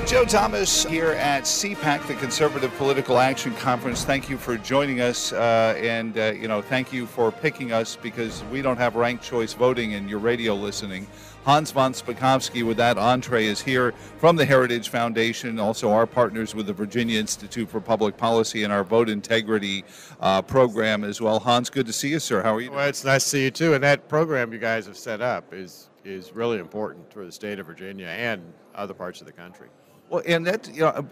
Joe Thomas here at CPAC, the Conservative Political Action Conference. Thank you for joining us, and thank you for picking us because we don't have ranked choice voting in your radio listening. Hans von Spakovsky with that entree is here from the Heritage Foundation, also our partners with the Virginia Institute for Public Policy and our vote integrity program as well. Hans, good to see you, sir. How are you doing? Well, it's nice to see you too. And that program you guys have set up is really important for the state of Virginia and other parts of the country. Well, and that,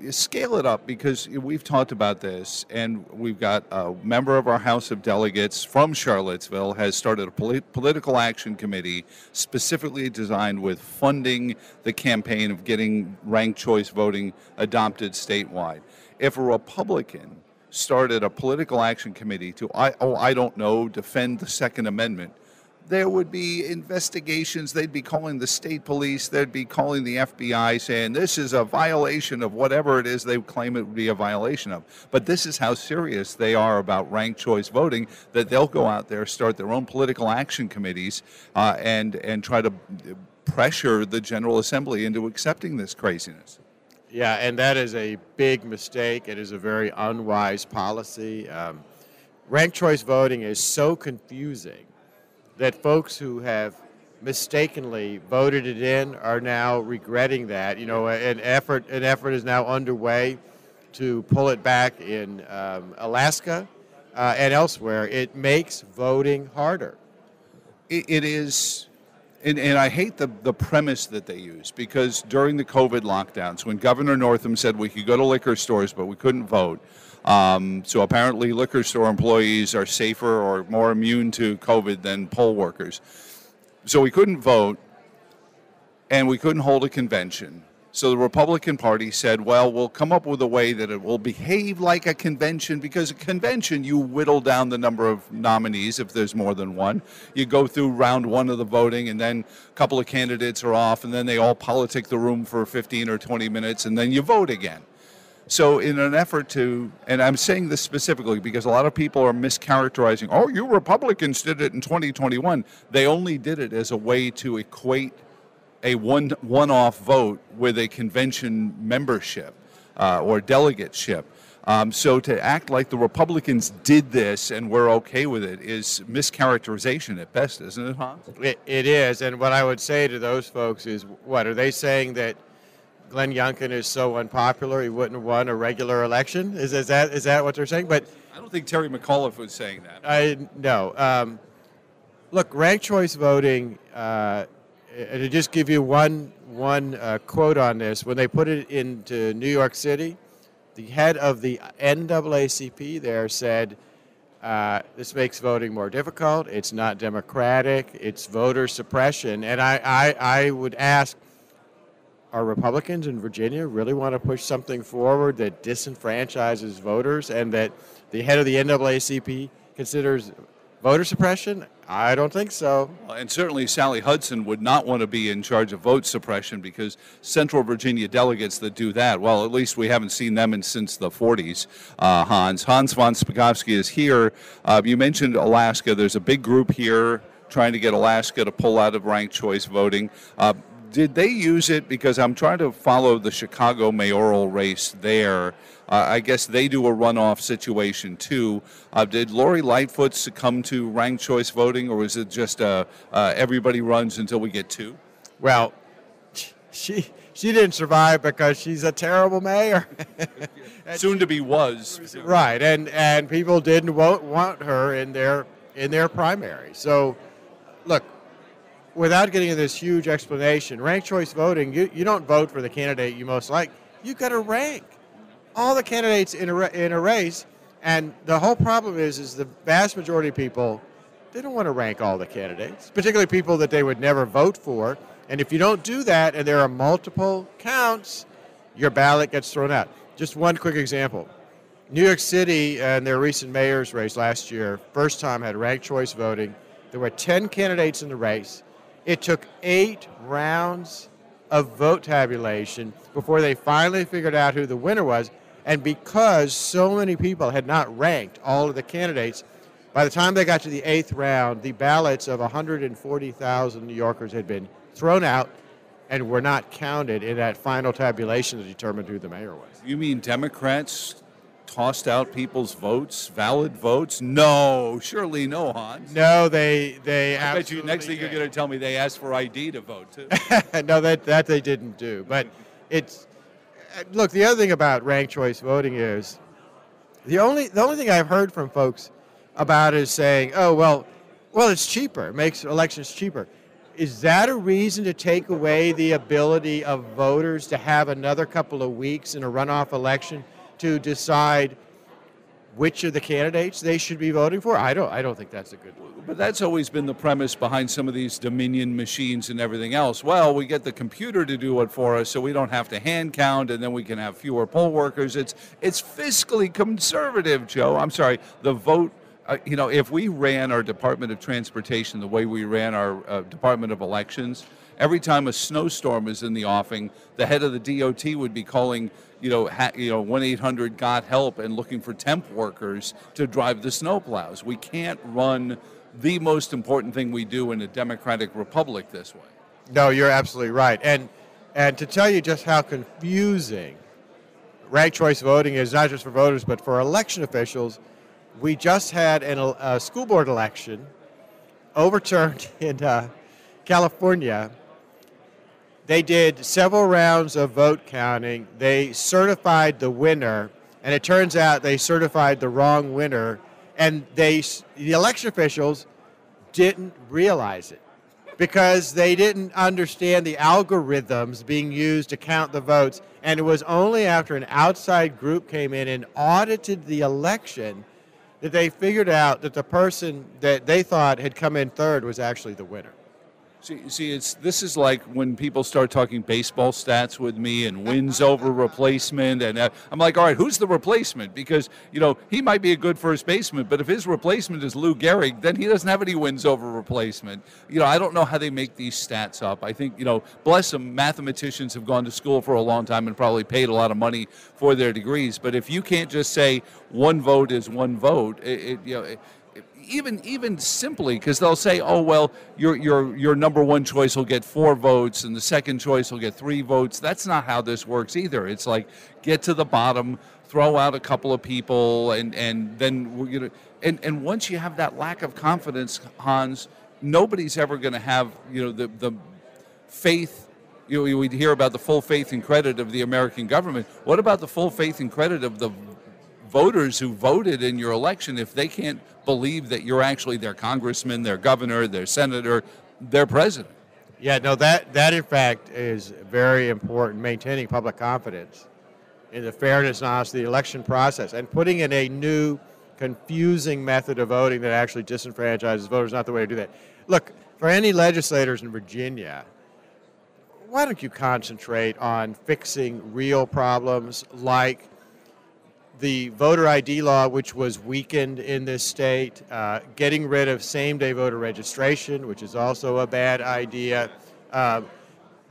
scale it up because we've talked about this, and we've got a member of our House of Delegates from Charlottesville has started a political action committee specifically designed with funding the campaign of getting ranked choice voting adopted statewide. If a Republican started a political action committee to, defend the Second Amendment, there would be investigations. They'd be calling the state police. They'd be calling the FBI saying this is a violation of whatever it is they claim it would be a violation of. But this is how serious they are about ranked choice voting, that they'll go out there, start their own political action committees, and try to pressure the General Assembly into accepting this craziness. Yeah, and that is a big mistake. It is a very unwise policy. Ranked choice voting is so confusing that folks who have mistakenly voted it in are now regretting that. An effort is now underway to pull it back in Alaska and elsewhere. It makes voting harder. It is, and I hate the premise that they use, because during the COVID lockdowns, when Governor Northam said we could go to liquor stores but we couldn't vote, so apparently liquor store employees are safer or more immune to COVID than poll workers. So we couldn't vote, and we couldn't hold a convention. So the Republican Party said, well, we'll come up with a way that it will behave like a convention, because a convention, you whittle down the number of nominees if there's more than one. You go through round one of the voting, and then a couple of candidates are off, and then they all politic the room for 15 or 20 minutes, and then you vote again. So in an effort to, and I'm saying this specifically because a lot of people are mischaracterizing, oh, you Republicans did it in 2021. They only did it as a way to equate a one-off vote with a convention membership or delegateship. So to act like the Republicans did this and we're okay with it is mischaracterization at best, isn't it, Hans? It is, and what I would say to those folks is, what, are they saying that Glenn Youngkin is so unpopular he wouldn't have won a regular election? Is that what they're saying? But I don't think Terry McAuliffe was saying that. No. Look, ranked choice voting, and to just give you one quote on this, when they put it into New York City, the head of the NAACP there said, this makes voting more difficult, it's not democratic, it's voter suppression. And I would ask, are Republicans in Virginia really want to push something forward that disenfranchises voters and that the head of the NAACP considers voter suppression? I don't think so. And certainly Sally Hudson would not want to be in charge of vote suppression, because Central Virginia delegates that do that, well, at least we haven't seen them since the 40s, Hans. Hans von Spakovsky is here. You mentioned Alaska. There's a big group here trying to get Alaska to pull out of ranked choice voting. Did they use it? Because I'm trying to follow the Chicago mayoral race there. I guess they do a runoff situation too. Did Lori Lightfoot succumb to ranked choice voting, or was it just everybody runs until we get two? Well, she didn't survive because she's a terrible mayor. Soon to be was. Right, and people didn't want her in their primary. So, look, without getting into this huge explanation, ranked choice voting, you don't vote for the candidate you most like. You've got to rank all the candidates in a race, and the whole problem is the vast majority of people, they don't want to rank all the candidates, particularly people that they would never vote for. And if you don't do that and there are multiple counts, your ballot gets thrown out. Just one quick example. New York City and their recent mayor's race last year, first time had ranked choice voting. There were 10 candidates in the race. It took 8 rounds of vote tabulation before they finally figured out who the winner was. And because so many people had not ranked all of the candidates, by the time they got to the 8th round, the ballots of 140,000 New Yorkers had been thrown out. and were not counted in that final tabulation that determined who the mayor was. You mean Democrats tossed out people's votes, valid votes? No, surely no, Hans. No, they I bet you next thing did. you're going to tell me they asked for ID to vote, too. No, that they didn't do. But it's look. The other thing about ranked choice voting is the only thing I've heard from folks about is saying, "Oh, well, it's cheaper. It makes elections cheaper." Is that a reason to take away the ability of voters to have another couple of weeks in a runoff election to decide which of the candidates they should be voting for? I don't think that's a good one. But that's always been the premise behind some of these Dominion machines and everything else. Well, we get the computer to do it for us so we don't have to hand count, and then we can have fewer poll workers. It's fiscally conservative, Joe. I'm sorry, the vote. If we ran our Department of Transportation the way we ran our Department of Elections, every time a snowstorm is in the offing, the head of the DOT would be calling, 1-800-GOT-HELP and looking for temp workers to drive the snowplows. We can't run the most important thing we do in a democratic republic this way. No, you're absolutely right. And to tell you just how confusing ranked choice voting is, not just for voters but for election officials, we just had a school board election overturned in California. They did several rounds of vote counting. They certified the winner, and it turns out they certified the wrong winner, and the election officials didn't realize it because they didn't understand the algorithms being used to count the votes, and it was only after an outside group came in and audited the election that they figured out that the person that they thought had come in third was actually the winner. See, this is like when people start talking baseball stats with me and wins over replacement, and I'm like, all right, who's the replacement? Because he might be a good first baseman, but if his replacement is Lou Gehrig, then he doesn't have any wins over replacement. I don't know how they make these stats up. I think bless them, mathematicians have gone to school for a long time and probably paid a lot of money for their degrees. But if you can't just say one vote is one vote, even simply, because they'll say, oh, well, your number one choice will get 4 votes and the second choice will get 3 votes. That's not how this works either. It's like get to the bottom, throw out a couple of people, and then and once you have that lack of confidence, Hans, nobody's ever going to have the faith. We hear about the full faith and credit of the American government. What about the full faith and credit of the voters who voted in your election if they can't believe that you're actually their congressman, their governor, their senator, their president? Yeah, no, that in fact is very important, maintaining public confidence in the fairness and honesty of the election process, and putting in a new, confusing method of voting that actually disenfranchises voters is not the way to do that. Look, for any legislators in Virginia, why don't you concentrate on fixing real problems like the voter ID law, which was weakened in this state, getting rid of same-day voter registration, which is also a bad idea,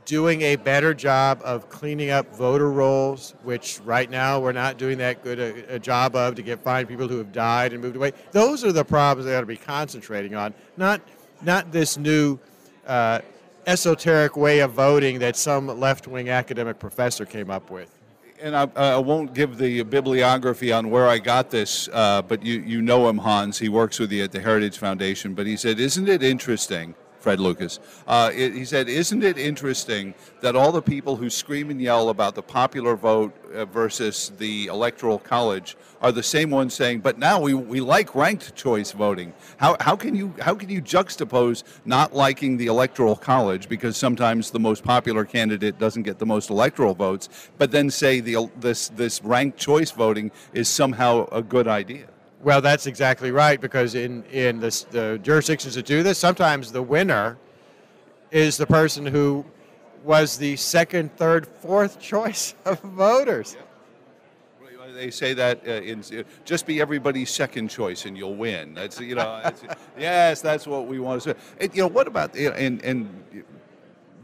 doing a better job of cleaning up voter rolls, which right now we're not doing that good a job of, to find people who have died and moved away. Those are the problems they ought to be concentrating on, not this new esoteric way of voting that some left-wing academic professor came up with. And I won't give the bibliography on where I got this, but you know him, Hans. He works with you at the Heritage Foundation. But he said, isn't it interesting, Fred Lucas, he said, isn't it interesting that all the people who scream and yell about the popular vote versus the Electoral College are the same ones saying, but now we like ranked choice voting. How can you juxtapose not liking the Electoral College because sometimes the most popular candidate doesn't get the most electoral votes, but then say this ranked choice voting is somehow a good idea? Well, that's exactly right, because in the jurisdictions that do this, sometimes the winner is the person who was the second, third, fourth choice of voters. They say that just be everybody's second choice and you'll win. That's yes, that's what we want to say. What about and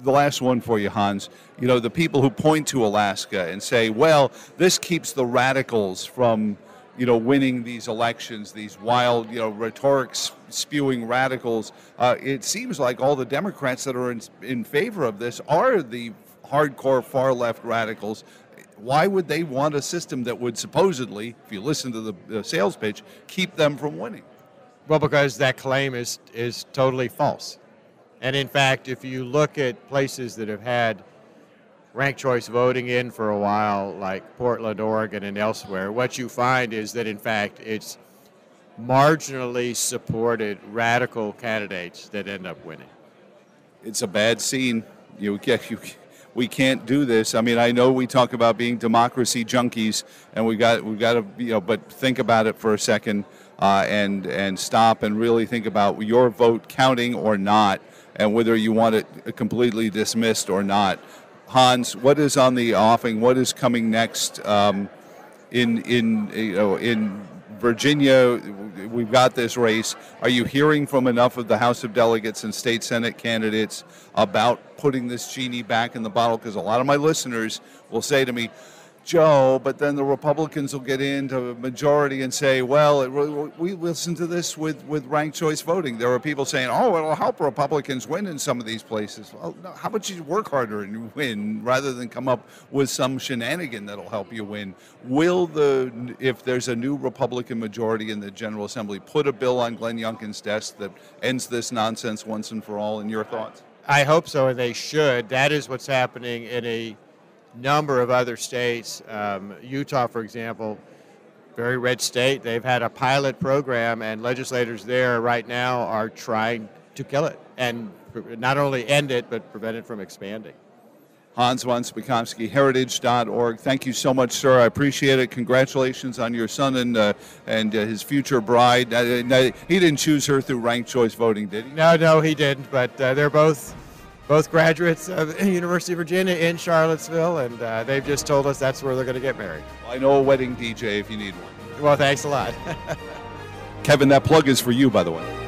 the last one for you, Hans? The people who point to Alaska and say, well, this keeps the radicals from winning these elections, these wild, rhetoric spewing radicals. It seems like all the Democrats that are in favor of this are the hardcore far left radicals. Why would they want a system that would supposedly, if you listen to the sales pitch, keep them from winning? Well, because that claim is totally false. And in fact, if you look at places that have had ranked choice voting in for a while, like Portland, Oregon, and elsewhere, what you find is that, in fact, it's marginally supported radical candidates that end up winning. It's a bad scene. We can't do this. I mean, I know we talk about being democracy junkies, and we've got to, but think about it for a second, and stop and really think about your vote counting or not, and whether you want it completely dismissed or not. Hans, what is on the offing? What is coming next in Virginia? We've got this race. Are you hearing from enough of the House of Delegates and state Senate candidates about putting this genie back in the bottle? Because a lot of my listeners will say to me, Joe, but then the Republicans will get into a majority and say, well, we listen to this with ranked choice voting. There are people saying, oh, it'll help Republicans win in some of these places. Well, no, how about you work harder and win rather than come up with some shenanigan that'll help you win? If there's a new Republican majority in the General Assembly, put a bill on Glenn Youngkin's desk that ends this nonsense once and for all, in your thoughts? I hope so, and they should. That is what's happening in a number of other states. Utah, for example, very red state. They've had a pilot program, and legislators there right now are trying to kill it and not only end it, but prevent it from expanding. Hans von Spakovsky, heritage.org. Thank you so much, sir. I appreciate it. Congratulations on your son and his future bride. He didn't choose her through ranked choice voting, did he? No, he didn't, but they're both graduates of the University of Virginia in Charlottesville, and they've just told us that's where they're going to get married. I know a wedding DJ if you need one. Well, thanks a lot. Kevin, that plug is for you, by the way.